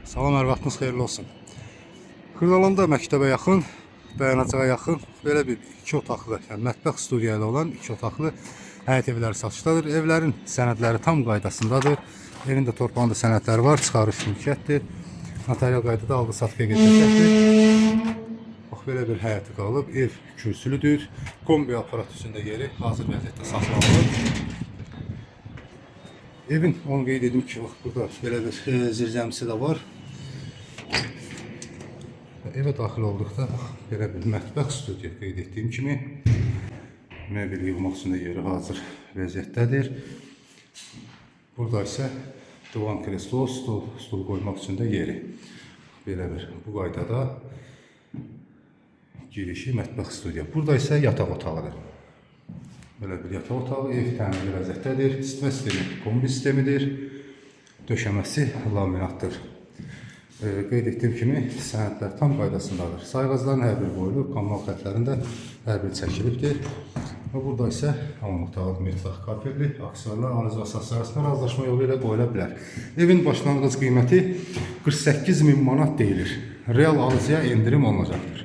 Salam, hər vaxtınız xeyirli olsun. Xırdalanda məktəbə yaxın, dayanacağa yaxın belə bir 2 otaqlı, yəni mətbəx studiya ilə olan 2 otaqlı həyət evləri satışdadır. Evlərin sənədləri tam qaydasındadır. Evin də torpağında sənədləri var, çıxarış mülkiyyətdir. Notarial qaydada aldı-satqıya keçəcəkdir. Bax, belə bir həyəti qalıb. Ev kürsülüdür. Kombi aparat üstündə yeri hazır vəziyyətdə saxlanılır. Evin, onu qeyd edim ki, bax, burada belə bir zirzəmisi də var. Evə daxil olduqda belə bir mətbəx studiya qeyd etdiyim kimi mebel yığmaq üçün də yeri hazır vəziyyətdədir. Burada isə divan kreslo, stul qoymaq üçün də yeri. Belə bir bu qaydada girişi mətbəx studiya. Burada isə yataq otağıdır. Belə bir yataq otağı, ev təmirli vəziyyətdədir. İsitmə sistemi kombi sistemidir. Döşəməsi laminatdır. Qeyd etdiyim kimi sənədlər tam qaydasındadır. Sayğacların hər biri qoyulub, kanal xətlərində hər biri çəkilibdir. Və burada isə hamam otağı metah kafelli, aksiyonlar, analiz və əsaslar arasında razılaşma yolu ilə qoyula bilər. Evin başlanğıc qiyməti 48.000 manat deyilir. Real alıcıya endirim olunacaqdır.